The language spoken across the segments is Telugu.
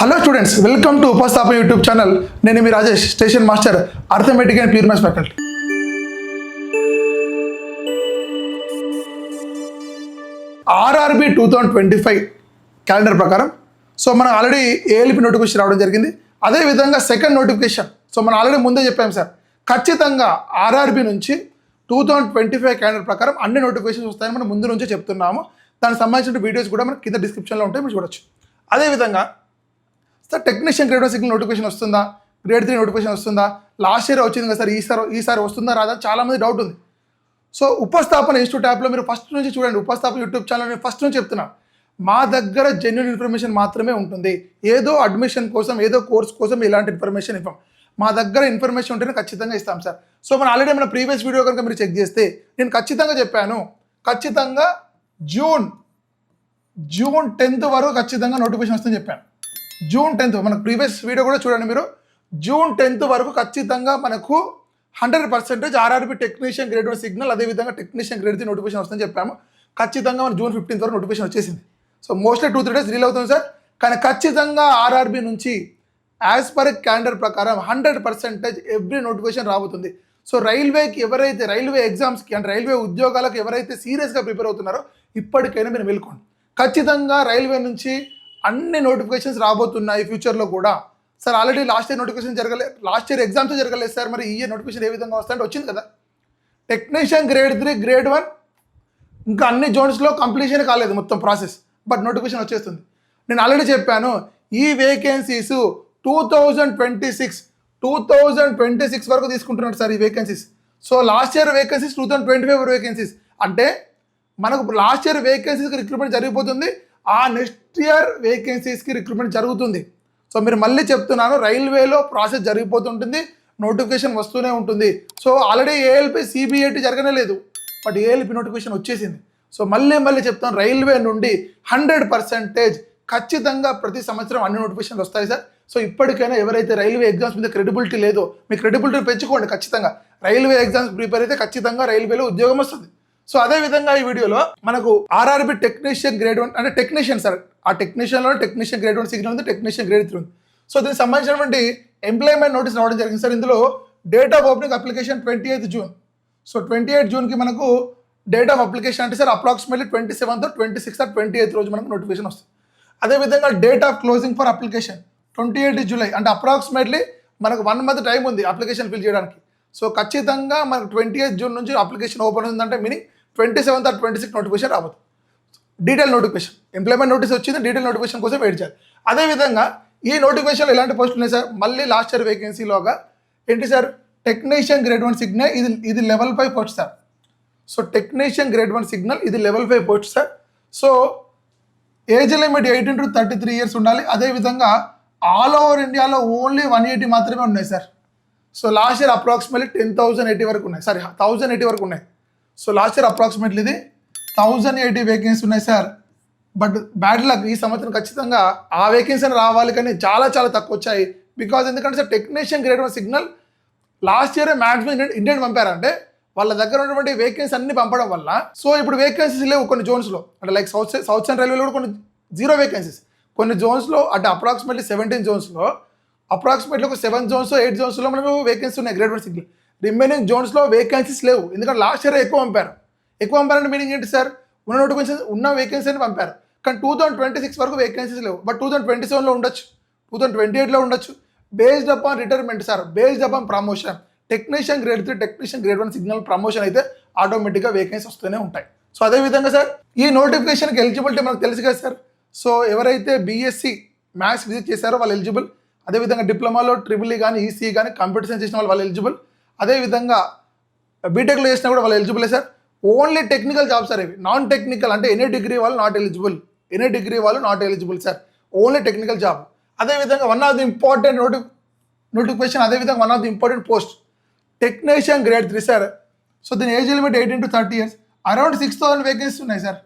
Hello students, welcome to Upasthapana YouTube channel. నేను మీ Rajesh, station master, arithmetic and pure maths faculty. RRB 2025 calendar ప్రకారం మనం ఆల్రెడీ ఏఎల్పి నోటిఫికేషన్ రావడం జరిగింది. అదేవిధంగా సెకండ్ నోటిఫికేషన్ మనం ఆల్రెడీ ముందే చెప్పాము సార్, ఖచ్చితంగా ఆర్ఆర్బి నుంచి 2025 క్యాలెండర్ ప్రకారం అన్ని నోటిఫికేషన్స్ వస్తాయని మనం ముందు నుంచే చెప్తున్నాము. దానికి సంబంధించిన వీడియోస్ కూడా మనకి కింద డిస్క్రిప్షన్లో ఉంటాయి, మీరు చూడొచ్చు. అదేవిధంగా sir, technician grade 1 signal notification వస్తుందా, గ్రేడ్ 3 నోటిఫికేషన్ వస్తుందా, లాస్ట్ ఇయర్ వచ్చింది కదా సార్, ఈసారి వస్తుందా రాదా, చాలామంది డౌట్ ఉంది. ఉపస్థాపన ఇన్స్టిట్యూట్ యాప్లో మీరు ఫస్ట్ నుంచి చూడండి. ఉపస్థాపన యూట్యూబ్ ఛానల్ నేను ఫస్ట్ నుంచి చెప్తున్నా, మా దగ్గర జెన్యున్ ఇన్ఫర్మేషన్ మాత్రమే ఉంటుంది. ఏదో అడ్మిషన్ కోసం, ఏదో కోర్స్ కోసం ఇలాంటి ఇన్ఫర్మేషన్ ఇవ్వం. మా దగ్గర ఇన్ఫర్మేషన్ ఉంటేనే ఖచ్చితంగా ఇస్తాం సార్. మనం ఆల్రెడీ మన ప్రీవియస్ వీడియో కనుక మీరు చెక్ చేస్తే నేను ఖచ్చితంగా చెప్పాను, ఖచ్చితంగా జూన్ 10th వరకు ఖచ్చితంగా నోటిఫికేషన్ వస్తుందని చెప్పాను. జూన్ 10th మనకు ప్రీవియస్ వీడియో కూడా చూడండి మీరు. జూన్ 10th వరకు ఖచ్చితంగా మనకు 100% ఆర్ఆర్బి టెక్నీషియన్ గ్రేడ్ 1 సిగ్నల్, అదేవిధంగా టెక్నీషియన్ గ్రేడ్ 3 నోటిఫికేషన్ వస్తుందని చెప్పాము. ఖచ్చితంగా మన జూన్ 15th వరకు నోటిఫికేషన్ వచ్చేసింది. మోస్ట్లీ 2-3 days రిలీవ్ అవుతుంది సార్. కానీ ఖచ్చితంగా ఆర్ఆర్బి నుంచి యాజ్ పర్ క్యాలెండర్ ప్రకారం 100% ఎవ్రీ నోటిఫికేషన్ రాబోతుంది. రైల్వేకి ఎవరైతే, రైల్వే ఎగ్జామ్స్కి అంటే రైల్వే ఉద్యోగాలకు ఎవరైతే సీరియస్గా ప్రిపేర్ అవుతున్నారో ఇప్పటికైనా మీరు మేల్కోండి. ఖచ్చితంగా రైల్వే నుంచి అన్ని నోటిఫికేషన్స్ రాబోతున్నాయి ఫ్యూచర్లో కూడా. Sir already last year notification జరగలేదు, లాస్ట్ ఇయర్ ఎగ్జామ్స్ జరగలేదు సార్. మరి ఈ ఇయర్ నోటిఫికేషన్ ఏ విధంగా వస్తాయంటే వచ్చింది కదా. టెక్నీషియన్ గ్రేడ్ 3, గ్రేడ్ 1 ఇంకా అన్ని జోన్స్లో కంప్లీషన్ కాలేదు మొత్తం ప్రాసెస్, బట్ నోటిఫికేషన్ వచ్చేస్తుంది. నేను ఆల్రెడీ చెప్పాను, ఈ వేకెన్సీస్ 2026 వరకు తీసుకుంటున్నాడు సార్ ఈ vacancies. Last year vacancies 2025 vacancies అంటే మనకు లాస్ట్ ఇయర్ వేకెన్సీస్కి రిక్రూట్మెంట్ జరిగిపోతుంది, ఆ నెక్స్ట్ ఇయర్ వేకెన్సీస్కి రిక్రూట్మెంట్ జరుగుతుంది. మీరు మళ్ళీ చెప్తున్నాను, రైల్వేలో ప్రాసెస్ జరిగిపోతుంటుంది, నోటిఫికేషన్ వస్తూనే ఉంటుంది. ఆల్రెడీ ఏఎల్పి సిబిఐటి జరగనే లేదు, బట్ ఏఎల్పి నోటిఫికేషన్ వచ్చేసింది. మళ్ళీ చెప్తాను, రైల్వే నుండి 100% ఖచ్చితంగా ప్రతి సంవత్సరం అన్ని నోటిఫికేషన్లు వస్తాయి సార్. ఇప్పటికైనా ఎవరైతే రైల్వే ఎగ్జామ్స్ మీద క్రెడిబిలిటీ లేదో, మీ క్రెడిబిలిటీ పెంచుకోండి. ఖచ్చితంగా రైల్వే ఎగ్జామ్స్ ప్రిపేర్ అయితే ఖచ్చితంగా రైల్వేలో ఉద్యోగం వస్తుంది. అదేవిధంగా ఈ వీడియోలో మనకు ఆర్ఆర్బి టెక్నీషియన్ గ్రేడ్ 1 అంటే టెక్నీషియన్ సార్, ఆ టెక్నీషియన్లో టెక్నీషియన్ గ్రేడ్ 1 సిగ్నల్ ఉంది, టెక్నీషియన్ గ్రేడ్ 3 ఉంది. దీనికి సంబంధించినటువంటి ఎంప్లాయ్మెంట్ నోటీస్ రావడం జరిగింది సార్. ఇందులో date of opening application 28th June. 28 జూన్కి మనకు డేట్ ఆఫ్ అప్లికేషన్ అంటే sir approximately 27th, 26th, 28th రోజు మనకు నోటిఫికేషన్ వస్తుంది. అదేవిధంగా date of closing for application 28 July అంటే అప్రాక్సిమేట్లీ మనకు 1 month టైం ఉంది అప్లికేషన్ ఫిల్ చేయడానికి. ఖచ్చితంగా మనకు 28 జూన్ నుంచి అప్లికేషన్ ఓపెన్ ఉందంటే meaning 27th or 26th notification రాబోతుంది. డీటెయిల్ నోటిఫికేషన్, ఎంప్లాయ్మెంట్ నోటీస్ వచ్చింది, డీటెయిల్ నోటిఫికేషన్ కోసం వెయిట్ చేయాలి. అదేవిధంగా ఈ నోటిఫికేషన్లో ఎలాంటి పోస్టులు ఉన్నాయి సార్, మళ్ళీ లాస్ట్ ఇయర్ వేకెన్సీలోగా ఏంటి సార్, టెక్నీషియన్ గ్రేడ్ 1 సిగ్నల్ ఇది level 5 post sir. Technician grade 1 signal ఇది level 5 post sir. Age limit 18 to 33 years ఉండాలి. అదేవిధంగా ఆల్ ఓవర్ ఇండియాలో ఓన్లీ 180 మాత్రమే ఉన్నాయి సార్. లాస్ట్ ఇయర్ అప్రాక్సిమేట్లీ 10,080 వరకు ఉన్నాయి, సారీ 1,080 వరకు ఉన్నాయి. లాస్ట్ ఇయర్ అప్రాక్సిమేట్లీ ఇది 1,080 వేకెన్సీ ఉన్నాయి సార్. బట్ బ్యాడ్ లక్, ఈ సంవత్సరం ఖచ్చితంగా ఆ వేకెన్సీ రావాలి, కానీ చాలా తక్కువ వచ్చాయి. బికాజ్ ఎందుకంటే sir technician grade 1 signal last year maximum Indian పంపారంటే వాళ్ళ దగ్గర ఉన్నటువంటి వేకెన్సీ అన్ని పంపడం వల్ల ఇప్పుడు వేకెన్సీస్ లేవు కొన్ని జోన్స్లో. అంటే లైక్ సౌత్ సెంట్రల్ రైల్వేలో కూడా కొన్ని 0 వేకెన్సీస్, కొన్ని జోన్స్లో అంటే అప్రాక్సిమేట్లీ 17 జోన్స్లో అప్రాక్సిమేట్లీ ఒక 7 zones, 8 zonesలో మనకు వేకెన్సీ ఉన్నాయి గ్రేడ్ 1 సిగ్నల్. రిమైనింగ్ జోన్స్లో వేకెన్సీస్ లేవు, ఎందుకంటే లాస్ట్ ఇయర్ ఎక్కువ పంపారంటే మీనింగ్ ఏంటి సార్, ఉన్న నోటిఫికేషన్ ఉన్న వేకెన్సీని పంపారు, కానీ 2026 వరకు వేకెన్సీస్ లేవు. బట్ 2027లో ఉండొచ్చు, 2028లో ఉండొచ్చు. Based upon retirement sir, based upon promotion. Technician grade 3, technician grade 1 signal promotion అయితే ఆటోమేటిక్గా వేకెన్సీ వస్తూనే ఉంటాయి. అదేవిధంగా సార్ ఈ నోటిఫికేషన్కి ఎలిజిబిలిటీ మనకు తెలుసు కదా సార్. ఎవరైతే బీఎస్సీ మ్యాథ్స్ విజిట్ చేశారో వాళ్ళు ఎలిజిబుల్. అదేవిధంగా డిప్లొమాలో ట్రిపుల్ ఈ కానీ, ఈసీ కానీ, కంప్యూటర్ సైన్స్ చేసిన వాళ్ళు ఎలిజిబుల్. అదేవిధంగా బీటెక్లో చేసినా కూడా వాళ్ళు eligible sir. Only technical jobs sir ఇవి, నాన్ టెక్నికల్ అంటే ఎనీ డిగ్రీ వాళ్ళు not eligible sir, only technical job. అదేవిధంగా one of the important notification, అదేవిధంగా one of the important post technician grade 3 sir. దీని age limit 18 to 30 years. Around 6,000 vacancy ఉన్నాయి సార్.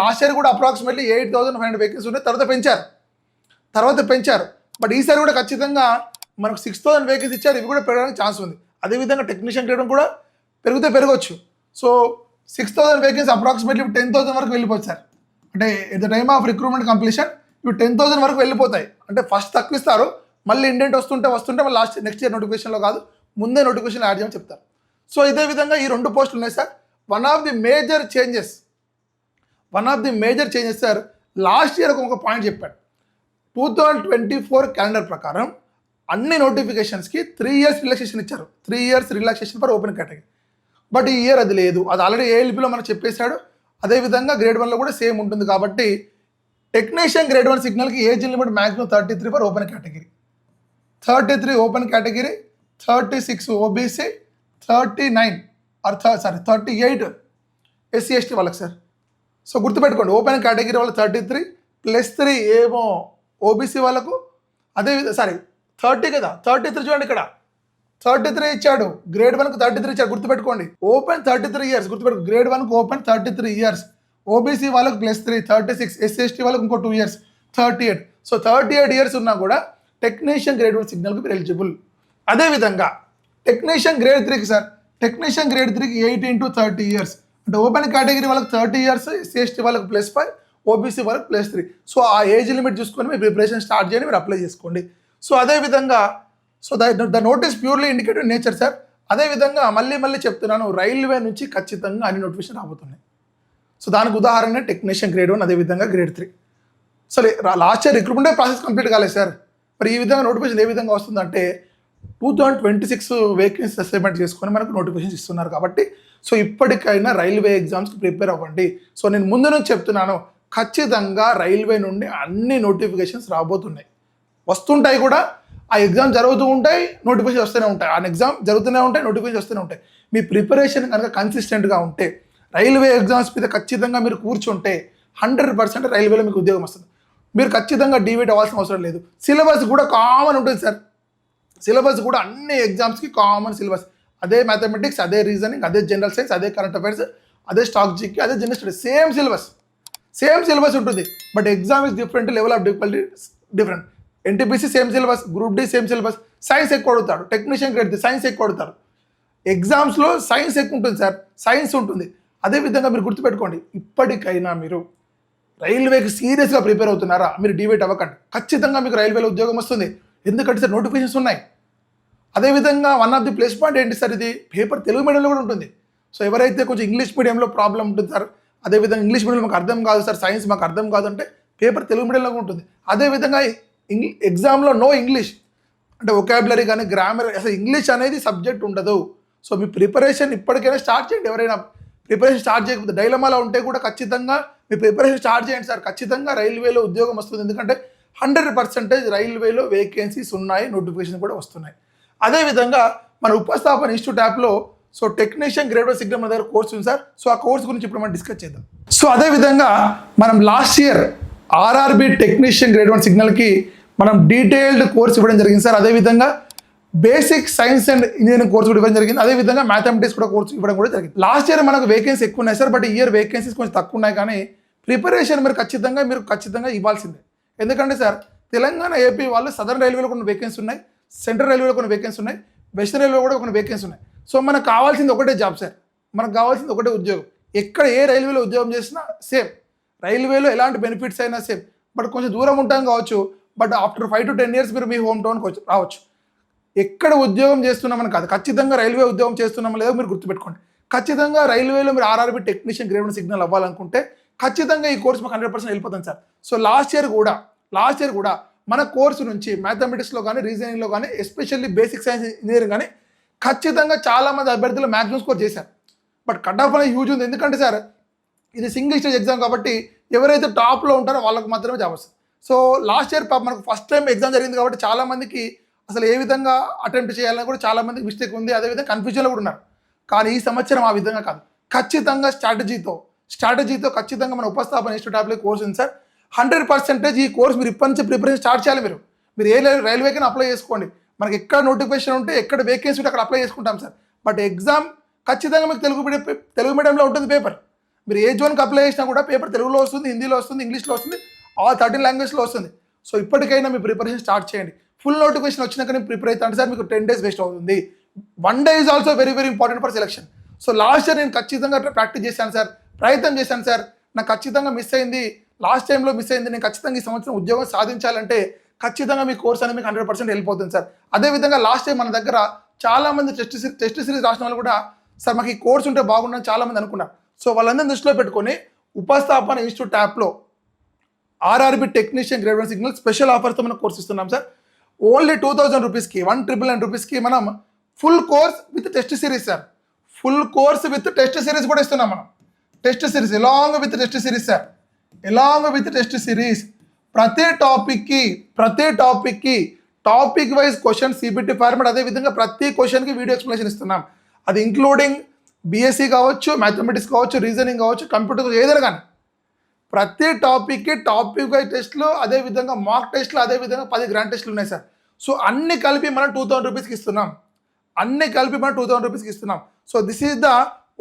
లాస్ట్ ఇయర్ కూడా అప్రాక్సిమేట్లీ 8,500 వేకెన్సీ ఉన్నాయి, తర్వాత పెంచారు. బట్ ఈసారి కూడా ఖచ్చితంగా మనకు 6,000 వేకెన్సీ ఇచ్చారు, ఇవి కూడా పెరగడానికి ఛాన్స్ ఉంది. అదేవిధంగా టెక్నీషియన్ గ్రేడ్ కూడా పెరగవచ్చు. 6,000 వేకెన్సీ అప్రాక్సిమేట్లీ 10,000 వరకు వెళ్ళిపోవచ్చు సార్. అంటే at the time of recruitment completion ఇవి 10,000 వరకు వెళ్ళిపోతాయి. అంటే ఫస్ట్ తక్కువ ఇస్తారు, మళ్ళీ ఇండెంట్ వస్తుంటే మళ్ళీ నెక్స్ట్ ఇయర్ నోటిఫికేషన్లో కాదు, ముందే నోటిఫికేషన్ యాడ్ చేయమని చెప్తారు. సో ఇదే విధంగా ఈ 2 పోస్టులు ఉన్నాయి sir. One of the major changes sir, last year ఒక పాయింట్ చెప్పాడు. 2024 క్యాలెండర్ ప్రకారం అన్ని నోటిఫికేషన్స్కి 3 years రిలాక్సేషన్ ఇచ్చారు. 3 years relaxation for open category. But ఈ ఇయర్ అది లేదు. అది ఆల్రెడీ ఏఎల్పీలో మనకు చెప్పేశాడు. అదేవిధంగా గ్రేడ్ 1లో కూడా సేమ్ ఉంటుంది. కాబట్టి టెక్నీషియన్ గ్రేడ్ 1 సిగ్నల్కి age limit maximum 33 for open category, 33 open category, 36 OBC, 38 SC ST వాళ్ళకి సార్. సో గుర్తుపెట్టుకోండి, ఓపెన్ కేటగిరీ వాళ్ళు 33 +3 ఏమో ఓబీసీ వాళ్ళకు, అదేవిధంగా 30 కదా, 33 చూడండి ఇక్కడ 33 ఇచ్చాడు. గ్రేడ్ 1కు 33 ఇచ్చాడు, గుర్తుపెట్టుకోండి. ఓపెన్ 33 years, గుర్తుపెట్టుకో. గ్రేడ్ 1కు ఓపెన్ 33 years, ఓబీసీ వాళ్ళకు +3 36, ఎస్సీ ఎస్టీ వాళ్ళకు ఇంకో 2 years 38. సో 38 years ఉన్నా కూడా టెక్నీషియన్ గ్రేడ్ 1 సిగ్నల్కి మీరు ఎలిజిబుల్. అదేవిధంగా టెక్నీషియన్ గ్రేడ్ 3కి సార్, టెక్నీషియన్ గ్రేడ్ 3కి 18 to 30 years. అంటే ఓపెన్ కేటగిరీ వాళ్ళకి 30 years, ఎస్సీ ఎస్టీ వాళ్ళకి +5, ఓబీసీ వాళ్ళకి +3. సో ఆ ఏజ్ లిమిట్ చూసుకొని మీరు ప్రిపరేషన్ స్టార్ట్ చేయండి, మీరు అప్లై చేసుకోండి. సో అదేవిధంగా the notice purely indicative nature sir. అదేవిధంగా మళ్ళీ చెప్తున్నాను, రైల్వే నుంచి ఖచ్చితంగా అన్ని నోటిఫికేషన్ రాబోతున్నాయి. సో దానికి ఉదాహరణ టెక్నీషియన్ గ్రేడ్ 1, అదేవిధంగా గ్రేడ్ 3. సరే, లాస్ట్ ఇయర్ రిక్రూట్మెంటే ప్రాసెస్ కంప్లీట్ కాలేదు సార్. మరి ఈ విధంగా నోటిఫికేషన్ ఏ విధంగా వస్తుందంటే 2026 వేకెన్సీ అసైన్మెంట్ చేసుకొని మనకు నోటిఫికేషన్ ఇస్తున్నారు. కాబట్టి సో ఇప్పటికైనా రైల్వే ఎగ్జామ్స్కి ప్రిపేర్ అవ్వండి. సో నేను ముందు నుంచి చెప్తున్నాను, ఖచ్చితంగా రైల్వే నుండి అన్ని నోటిఫికేషన్స్ రాబోతున్నాయి, వస్తుంటాయి కూడా. ఆ ఎగ్జామ్ జరుగుతూ ఉంటాయి, నోటిఫికేషన్ వస్తూనే ఉంటాయి. ఆ ఎగ్జామ్ జరుగుతూనే ఉంటాయి, నోటిఫికేషన్ వస్తూనే ఉంటాయి. మీ ప్రిపరేషన్ కనుక కన్సిస్టెంట్గా ఉంటే, రైల్వే ఎగ్జామ్స్ మీద ఖచ్చితంగా మీరు కూర్చుంటే 100% రైల్వేలో మీకు ఉద్యోగం వస్తుంది. మీరు ఖచ్చితంగా డివేట్ అవ్వాల్సిన అవసరం లేదు. సిలబస్ కూడా కామన్ ఉంటుంది సార్. సిలబస్ కూడా అన్ని ఎగ్జామ్స్కి కామన్ సిలబస్. అదే మ్యాథమెటిక్స్, అదే రీజనింగ్, అదే జనరల్ సైన్స్, అదే కరెంట్ అఫైర్స్, అదే స్టాక్ జీకే, అదే జనరల్ స్టడీస్, సేమ్ సిలబస్ ఉంటుంది. But exam is different, level of difficulty different. NTPC same syllabus, group D same syllabus, science ఎక్కువ అడుగుతాడు. టెక్నీషియన్ గ్రేడ్ సైన్స్ ఎక్కువ అడుగుతారు. ఎగ్జామ్స్లో సైన్స్ ఎక్కువ ఉంటుంది సార్, సైన్స్ ఉంటుంది. అదేవిధంగా మీరు గుర్తుపెట్టుకోండి, ఇప్పటికైనా మీరు రైల్వేకి సీరియస్గా ప్రిపేర్ అవుతున్నారా, మీరు డివేట్ అవ్వకండి. ఖచ్చితంగా మీకు రైల్వేలో ఉద్యోగం వస్తుంది. ఎందుకంటే సార్ నోటిఫికేషన్స్ ఉన్నాయి. అదేవిధంగా one of the plus point ఏంటి సార్, ఇది పేపర్ తెలుగు మీడియంలో కూడా ఉంటుంది. సో ఎవరైతే కొంచెం ఇంగ్లీష్ మీడియంలో ప్రాబ్లం ఉంటుంది సార్, అదేవిధంగా ఇంగ్లీష్ మీడియంలో మాకు అర్థం కాదు సార్, సైన్స్ మాకు అర్థం కాదు అంటే పేపర్ తెలుగు మీడియంలో ఉంటుంది. అదేవిధంగా ఎగ్జామ్లో నో ఇంగ్లీష్ అంటే వొకాబులరీ కానీ గ్రామర్, అసలు ఇంగ్లీష్ అనేది సబ్జెక్ట్ ఉండదు. సో మీ ప్రిపరేషన్ ఇప్పటికైనా స్టార్ట్ చేయండి. ఎవరైనా ప్రిపరేషన్ స్టార్ట్ చేయకపోతే డైలమాలో ఉంటే కూడా ఖచ్చితంగా మీ ప్రిపరేషన్ స్టార్ట్ చేయండి సార్. ఖచ్చితంగా రైల్వేలో ఉద్యోగం వస్తుంది. ఎందుకంటే 100% రైల్వేలో వేకెన్సీస్ ఉన్నాయి, నోటిఫికేషన్ కూడా వస్తున్నాయి. అదేవిధంగా మన ఉపస్థాపన ఇన్స్టిట్యూట్ యాప్లో సో టెక్నీషియన్ గ్రేడ్ 1 సిగ్నల్ మన దగ్గర కోర్స్ ఉంది సార్. సో ఆ కోర్స్ గురించి ఇప్పుడు మనం డిస్కస్ చేద్దాం. సో అదేవిధంగా మనం last year RRB technician grade 1 సిగ్నల్కి మనం డీటెయిల్డ్ కోర్స్ ఇవ్వడం జరిగింది సార్. అదేవిధంగా basic science and engineering course కూడా ఇవ్వడం జరిగింది. అదేవిధంగా మ్యాథమెటిక్స్ కూడా కోర్స్ ఇవ్వడం కూడా జరిగింది. లాస్ట్ ఇయర్ మనకు వేకెన్సీ ఎక్కువ ఉన్నాయి సార్, బట్ ఈ ఇయర్ వేకెన్సీస్ కొంచెం తక్కువ ఉన్నాయి. కానీ ప్రిపరేషన్ మీరు ఖచ్చితంగా ఇవ్వాల్సిందే. ఎందుకంటే సార్ తెలంగాణ, ఏపీ వాళ్ళు సదర్న్ రైల్వేలో కొన్ని వేకెన్సీ ఉన్నాయి, సెంట్రల్ రైల్వేలో కొన్ని వేకెన్సీ ఉన్నాయి, వెస్టర్న్ రైల్వేలో కూడా కొన్ని వేకెన్సీ ఉన్నాయి. సో మనకు కావాల్సింది ఒకటే జాబ్ సార్, మనకు కావాల్సింది ఒకటే ఉద్యోగం. ఎక్కడ ఏ రైల్వేలో ఉద్యోగం చేసినా సేమ్, రైల్వేలో ఎలాంటి బెనిఫిట్స్ అయినా సేమ్. బట్ కొంచెం దూరం ఉంటాం కావచ్చు, బట్ ఆఫ్టర్ 5 to 10 years మీరు మీ హోమ్ టౌన్కి రావచ్చు. ఎక్కడ ఉద్యోగం చేస్తున్నామని కాదు, ఖచ్చితంగా రైల్వే ఉద్యోగం చేస్తున్నామో లేదో మీరు గుర్తుపెట్టుకోండి. ఖచ్చితంగా రైల్వేలో మీరు ఆర్ఆర్బి టెక్నీషియన్ గ్రేడ్ 1 సిగ్నల్ అవ్వాలనుకుంటే ఖచ్చితంగా ఈ కోర్స్ మాకు 100% వెళ్ళిపోతుంది సార్. సో లాస్ట్ ఇయర్ కూడా మన కోర్సు నుంచి మ్యాథమెటిక్స్లో కానీ, రీజనింగ్లో కానీ, ఎస్పెషల్లీ బేసిక్ సైన్స్ ఇంజనీరింగ్ కానీ ఖచ్చితంగా చాలామంది అభ్యర్థులు మ్యాక్సిమం స్కోర్ చేశారు. బట్ కట్ ఆఫ్ అనేది హ్యూజ్ ఉంది. ఎందుకంటే సార్ ఇది సింగిల్ స్టేజ్ ఎగ్జామ్ కాబట్టి ఎవరైతే టాప్లో ఉంటారో వాళ్ళకి మాత్రమే జాబ్ వస్తుంది. సో లాస్ట్ ఇయర్ మనకు ఫస్ట్ టైం ఎగ్జామ్ జరిగింది కాబట్టి చాలామందికి అసలు ఏ విధంగా అటెంప్ట్ చేయాలని కూడా చాలామందికి మిస్టేక్ ఉంది. అదేవిధంగా కన్ఫ్యూజన్లో కూడా ఉన్నారు. కానీ ఈ సంవత్సరం ఆ విధంగా కాదు, ఖచ్చితంగా స్ట్రాటజీతో ఖచ్చితంగా మన ఉపస్థాపన ఇన్స్టిట్యూట్ యాప్లో కోర్స్ ఉంది సార్. 100% ఈ కోర్స్ మీరు ఇప్పటి నుంచి ప్రిపరేషన్ స్టార్ట్ చేయాలి. మీరు ఏ రైల్వేకైనా అప్లై చేసుకోండి. మనకి ఎక్కడ నోటిఫికేషన్ ఉంటే, ఎక్కడ వేకెన్సీ ఉంటే అక్కడ అప్లై చేసుకుంటాం సార్. బట్ ఎగ్జామ్ ఖచ్చితంగా మీకు తెలుగు మీడియంలో ఉంటుంది పేపర్. మీరు ఏ జోన్కి అప్లై చేసినా కూడా పేపర్ తెలుగులో వస్తుంది, హిందీలో వస్తుంది, ఇంగ్లీష్లో వస్తుంది, ఆల్ 13 లాంగ్వేజ్లో వస్తుంది. సో ఇప్పటికైనా మీ ప్రిపరేషన్ స్టార్ట్ చేయండి. ఫుల్ నోటిఫికేషన్ వచ్చినాక నేను ప్రిపేర్ అవుతా అంటే సార్ మీకు 10 days వేస్ట్ అవుతుంది. 1 day is also very important for selection. So last year నేను ఖచ్చితంగా ప్రాక్టీస్ చేశాను సార్, ప్రయత్నం చేశాను సార్. నాకు ఖచ్చితంగా మిస్ అయింది. లాస్ట్ టైంలో మిస్ అయింది, నేను ఖచ్చితంగా ఈ సంవత్సరం ఉద్యోగం సాధించాలంటే ఖచ్చితంగా మీ కోర్స్ అనేది మీకు 100% వెళ్ళిపోతుంది సార్. అదేవిధంగా లాస్ట్ టైం మన దగ్గర చాలామంది టెస్ట్ సిరీస్ రాసిన వాళ్ళు కూడా సార్ మాకు ఈ కోర్స్ ఉంటే బాగుండని చాలామంది అనుకున్నారు. సో వాళ్ళందరినీ దృష్టిలో పెట్టుకొని ఉపస్థాపన ఇన్స్టిట్యూట్ యాప్లో RRB technician grade 1 signal special ఆఫర్తో మనం కోర్స్ ఇస్తున్నాం సార్. ఓన్లీ 2000 రూపీస్కి 1999 రూపీస్కి మనం full course with test series sir. Full course with test series కూడా ఇస్తున్నాం మనం. Test series along with test series sir, along with test series. ప్రతి టాపిక్కి topic wise question CBT format, అదేవిధంగా ప్రతి క్వశ్చన్కి వీడియో ఎక్స్ప్లెనేషన్ ఇస్తున్నాం. అది ఇంక్లూడింగ్ బీఎస్సీ కావచ్చు, మ్యాథమెటిక్స్ కావచ్చు, రీజనింగ్ కావచ్చు, కంప్యూటర్ ఏదైనా కానీ ప్రతి టాపిక్కి టాపిక్ వైజ్ టెస్ట్లు, అదేవిధంగా మాక్ టెస్ట్లు, అదేవిధంగా 10 గ్రాండ్ టెస్ట్లు ఉన్నాయి సార్. సో అన్ని కలిపి మనం 2000 రూపీస్కి ఇస్తున్నాం. అన్ని కలిపి మనం 2000 రూపీస్కి ఇస్తున్నాం. So this is the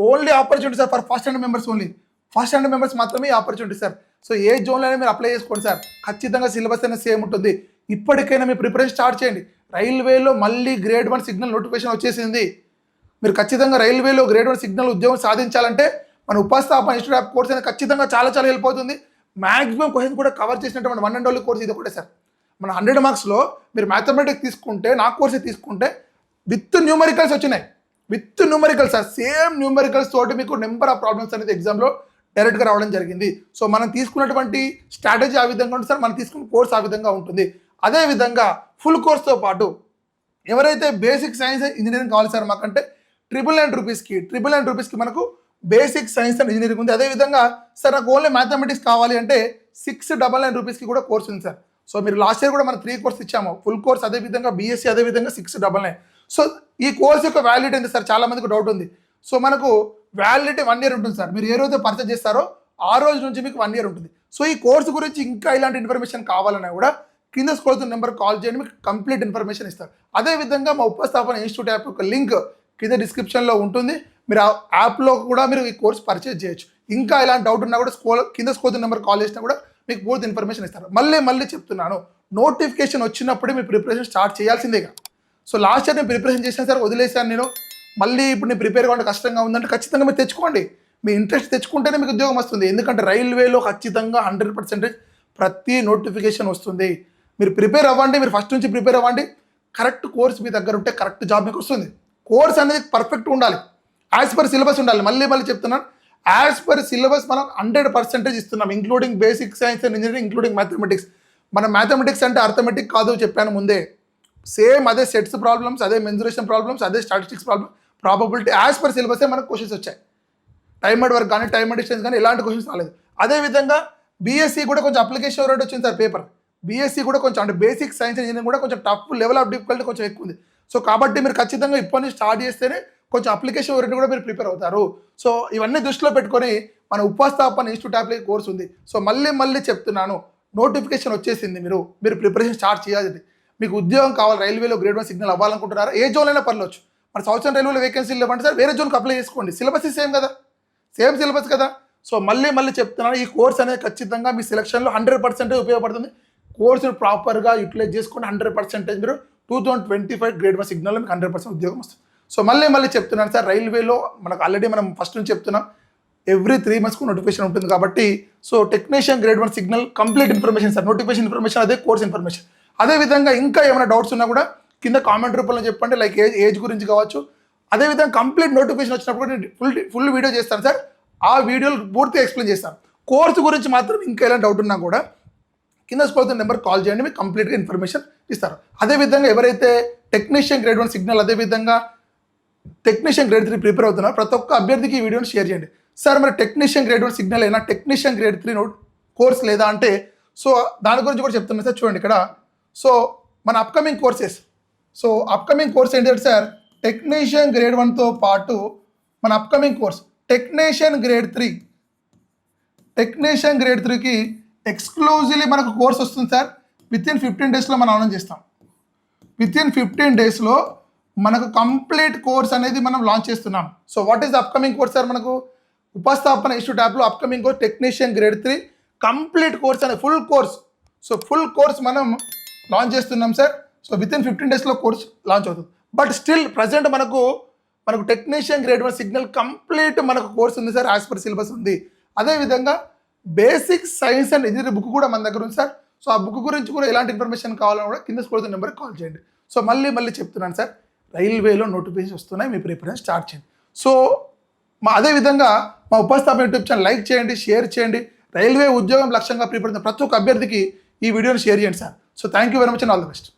only opportunity sir for first hand members only. First hand members మాత్రమే ఈ ఆపర్చునిటీ సార్. సో ఏ జోన్లో అయినా మీరు అప్లై చేసుకోండి సార్. ఖచ్చితంగా సిలబస్ అనేది సేమ్ ఉంటుంది. ఇప్పటికైనా మీ ప్రిపరేషన్ స్టార్ట్ చేయండి. రైల్వేలో మళ్ళీ గ్రేడ్ 1 సిగ్నల్ నోటిఫికేషన్ వచ్చేసింది. మీరు ఖచ్చితంగా రైల్వేలో గ్రేడ్ 1 సిగ్నల్ ఉద్యోగం సాధించాలంటే మన ఉపస్థాపన ఇన్స్టిట్యూట్ యాప్ కోర్స్ అనేది ఖచ్చితంగా చాలా హెల్ప్ అవుతుంది. మ్యాక్సిమం క్వశ్చన్స్ కూడా కవర్ చేసినటువంటి 1 and only కోర్స్ ఇది ఒకటే సార్. మన 100 మార్క్స్లో మీరు మ్యాథమెటిక్స్ తీసుకుంటే, నా కోర్సే తీసుకుంటే విత్ న్యూమరికల్స్ వచ్చినాయి. With numericals sir, same numericals తోటి మీకు నెంబర్ ఆఫ్ ప్రాబ్లమ్స్ అనేది ఎగ్జామ్లో డైరెక్ట్గా రావడం జరిగింది. సో మనం తీసుకున్నటువంటి స్ట్రాటజీ ఆ విధంగా ఉంటుంది సార్, మనం తీసుకున్న కోర్స్ ఆ విధంగా ఉంటుంది. అదేవిధంగా ఫుల్ కోర్స్తో పాటు ఎవరైతే బేసిక్ సైన్స్ ఇంజనీరింగ్ కావాలి సార్ మాకంటే 999 రూపీస్కి మనకు బేసిక్ సైన్స్ అండ్ ఇంజనీరింగ్ ఉంది. అదేవిధంగా సార్ నాకు ఓన్లీ మ్యాథమెటిక్స్ కావాలి అంటే 699 రూపీస్కి కూడా కోర్స్ ఉంది సార్. సో మీరు లాస్ట్ ఇయర్ కూడా మనం 3 కోర్స్ ఇచ్చాము, ఫుల్ కోర్స్, అదేవిధంగా బీఎస్సీ, అదేవిధంగా 699. సో ఈ కోర్స్ యొక్క వ్యాలిడిటీ ఎంత సార్, చాలా మందికి డౌట్ ఉంది. సో మనకు వ్యాలిడిటీ 1 year ఉంటుంది సార్. మీరు ఏ రోజు పర్చేజ్ చేస్తారో ఆ రోజు నుంచి మీకు 1 year ఉంటుంది. సో ఈ కోర్సు గురించి ఇంకా ఇలాంటి ఇన్ఫర్మేషన్ కావాలన్నా కూడా కింద స్క్రోల్ అవుతున్న నెంబర్ కాల్ చేయండి, మీకు కంప్లీట్ ఇన్ఫర్మేషన్ ఇస్తారు. అదేవిధంగా మా ఉపస్థాపన ఇన్స్టిట్యూట్ యాప్ యొక్క లింక్ కింద డిస్క్రిప్షన్లో ఉంటుంది. మీరు ఆ యాప్లో కూడా మీరు ఈ కోర్స్ పర్చేజ్ చేయొచ్చు. ఇంకా ఇలాంటి డౌట్ ఉన్నా కూడా కింద స్క్రోల్ అవుతున్న నెంబర్ కాల్ చేసినా కూడా మీకు పూర్తి ఇన్ఫర్మేషన్ ఇస్తారు. మళ్ళీ చెప్తున్నాను, నోటిఫికేషన్ వచ్చినప్పుడే మీ ప్రిపరేషన్ స్టార్ట్ చేయాల్సిందేగా. సో లాస్ట్ ఇయర్ నేను ప్రిపరేషన్ చేశాను సార్, వదిలేశాను నేను. మళ్ళీ ఇప్పుడు నేను ప్రిపేర్ కావడం కష్టంగా ఉందంటే ఖచ్చితంగా మీరు తెచ్చుకోండి. మీ ఇంట్రెస్ట్ తెచ్చుకుంటేనే మీకు ఉద్యోగం వస్తుంది. ఎందుకంటే రైల్వేలో ఖచ్చితంగా 100% ప్రతి నోటిఫికేషన్ వస్తుంది. మీరు ప్రిపేర్ అవ్వండి, మీరు ఫస్ట్ నుంచి ప్రిపేర్ అవ్వండి. కరెక్ట్ కోర్స్ మీ దగ్గర ఉంటే కరెక్ట్ జాబ్ మీకు వస్తుంది. కోర్స్ అనేది పర్ఫెక్ట్ ఉండాలి, యాజ్ పర్ సిలబస్ ఉండాలి. మళ్ళీ చెప్తున్నాను, యాజ్ పర్ సిలబస్ మనం 100% ఇస్తున్నాం, including basic science and engineering, including mathematics. మన మ్యాథమెటిక్స్ అంటే అర్థమెటిక్ కాదు, చెప్పాను ముందే. సేమ్ అదే సెట్స్ ప్రాబ్లమ్స్, అదే మెన్సురేషన్ ప్రాబ్లమ్స్, అదే statistics problem, probability, as per సిలబసే మనకు క్వశ్చన్స్ వచ్చాయి. టైమ్ అండ్ వర్క్ కానీ, టైమ్ అండ్ డిస్టెన్స్ కానీ ఎలాంటి క్వశ్చన్స్ రాలేదు. అదేవిధంగా బీఎస్సీ కూడా కొంచెం అప్లికేషన్ ఓరియంటెడ్ వచ్చింది సార్ పేపర్. బీఎస్సీ కూడా కొంచెం అంటే బేసిక్ సైన్స్ ఇంజనీరింగ్ కూడా కొంచెం టఫ్, లెవెల్ ఆఫ్ డిఫికల్టీ కొంచెం ఎక్కువ ఉంది. సో కాబట్టి మీరు ఖచ్చితంగా ఇప్పటి నుంచి స్టార్ట్ చేస్తేనే కొంచెం అప్లికేషన్ ఓరియంటెడ్ కూడా మీరు ప్రిపేర్ అవుతారు. సో ఇవన్నీ దృష్టిలో పెట్టుకొని మన ఉపస్థాపన ఇన్స్టిట్యూట్ యాప్లో కోర్స్ ఉంది. సో మళ్ళీ చెప్తున్నాను, నోటిఫికేషన్ వచ్చేసింది, మీరు ప్రిపరేషన్ స్టార్ట్ చేయాలి. మీకు ఉద్యోగం కావాలి, రైల్వేలో గ్రేడ్ 1 సిగ్నల్ అవ్వాలనుకుంటున్నారా, ఏ జోన్ అయినా పర్లేదు. మన సౌతర్న్ రైల్వేలో వేకెన్సీలు లేవంటే సార్ వేరే జోన్కి అప్లై చేసుకోండి. సిలబస్ సేమ్ కదా, సేమ్ సిలబస్ కదా. సో మళ్ళీ చెప్తున్నాను, ఈ కోర్స్ అనేది ఖచ్చితంగా మీ సెలక్షన్లో 100% ఉపయోగపడుతుంది. కోర్సును ప్రాపర్గా యూటిలైజ్ చేసుకొని 100% మీరు 2025 గ్రేడ్ 1 సిగ్నల్లో మీకు 100% ఉద్యోగం వస్తుంది. సో మళ్ళీ చెప్తున్నాను సార్, రైల్వేలో మనకు ఆల్రెడీ మనం ఫస్ట్ నుంచి చెప్తున్నాం, ఎవ్రీ 3 monthsకు నోటిఫికేషన్ ఉంటుంది కాబట్టి. So technician grade 1 signal complete information sir, notification information, అదే కోర్స్ ఇన్ఫర్మేషన్. అదేవిధంగా ఇంకా ఏమైనా డౌట్స్ ఉన్నా కూడా కింద కామెంట్ రూపంలో చెప్పండి, లైక్ ఏజ్ గురించి కావచ్చు. అదేవిధంగా కంప్లీట్ నోటిఫికేషన్ వచ్చినప్పుడు నేను ఫుల్ వీడియో చేస్తాను సార్, ఆ వీడియోలు పూర్తిగా ఎక్స్ప్లెయిన్ చేస్తాను. కోర్సు గురించి మాత్రం ఇంకా ఎలా డౌట్ ఉన్నా కూడా కింద స్క్రోల్ నెంబర్ కాల్ చేయండి, మీకు కంప్లీట్గా ఇన్ఫర్మేషన్ ఇస్తారు. అదేవిధంగా ఎవరైతే టెక్నీషియన్ గ్రేడ్ 1 సిగ్నల్, అదేవిధంగా టెక్నీషియన్ గ్రేడ్ 3 ప్రిపేర్ అవుతున్నారు, ప్రతి ఒక్క అభ్యర్థికి ఈ వీడియోని షేర్ చేయండి. సార్ మరి టెక్నీషియన్ గ్రేడ్ 1 సిగ్నల్ అయినా టెక్నీషియన్ గ్రేడ్ 3 కోర్స్ లేదా అంటే, సో దాని గురించి కూడా చెప్తున్నాను సార్. చూడండి ఇక్కడ, సో మన upcoming courses. So upcoming course ఏంటంటే సార్, టెక్నీషియన్ గ్రేడ్ 1తో పాటు మన upcoming course technician grade 3. Technician grade 3కి ఎక్స్క్లూజివ్లీ మనకు కోర్స్ వస్తుంది సార్. వితిన్ 15 daysలో మనం అనౌన్స్ చేస్తాం. వితిన్ 15 daysలో మనకు కంప్లీట్ కోర్స్ అనేది మనం లాంచ్ చేస్తున్నాం. So what is the upcoming course sir, మనకు ఉపస్థాపన ఇన్స్టిట్యూట్ యాప్లో upcoming course technician grade 3 complete course అనే full course. So full course మనం లాంచ్ చేస్తున్నాం సార్. సో వితిన్ 15 daysలో కోర్స్ లాంచ్ అవుతుంది. బట్ స్టిల్ ప్రజెంట్ మనకు టెక్నీషియన్ గ్రేడ్ 1 సిగ్నల్ కంప్లీట్ మనకు కోర్స్ ఉంది సార్, యాజ్ పర్ సిలబస్ ఉంది. అదేవిధంగా basic science and engineering book కూడా మన దగ్గర ఉంది సార్. సో ఆ బుక్ గురించి కూడా ఎలాంటి ఇన్ఫర్మేషన్ కావాలని కూడా కింద స్క్రోల్ నెంబర్కి కాల్ చేయండి. సో మళ్ళీ చెప్తున్నాను సార్, రైల్వేలో నోటిఫికేషన్ వస్తున్నాయి, మీ ప్రిపరేషన్ స్టార్ట్ చేయండి. సో అదేవిధంగా మా ఉపస్థాపన యూట్యూబ్ ఛానల్ లైక్ చేయండి, షేర్ చేయండి. రైల్వే ఉద్యోగం లక్ష్యంగా ప్రిపేర్ ప్రతి ఒక్క అభ్యర్థికి ఈ వీడియోని షేర్ చేయండి sir. So thank you very much and all the best.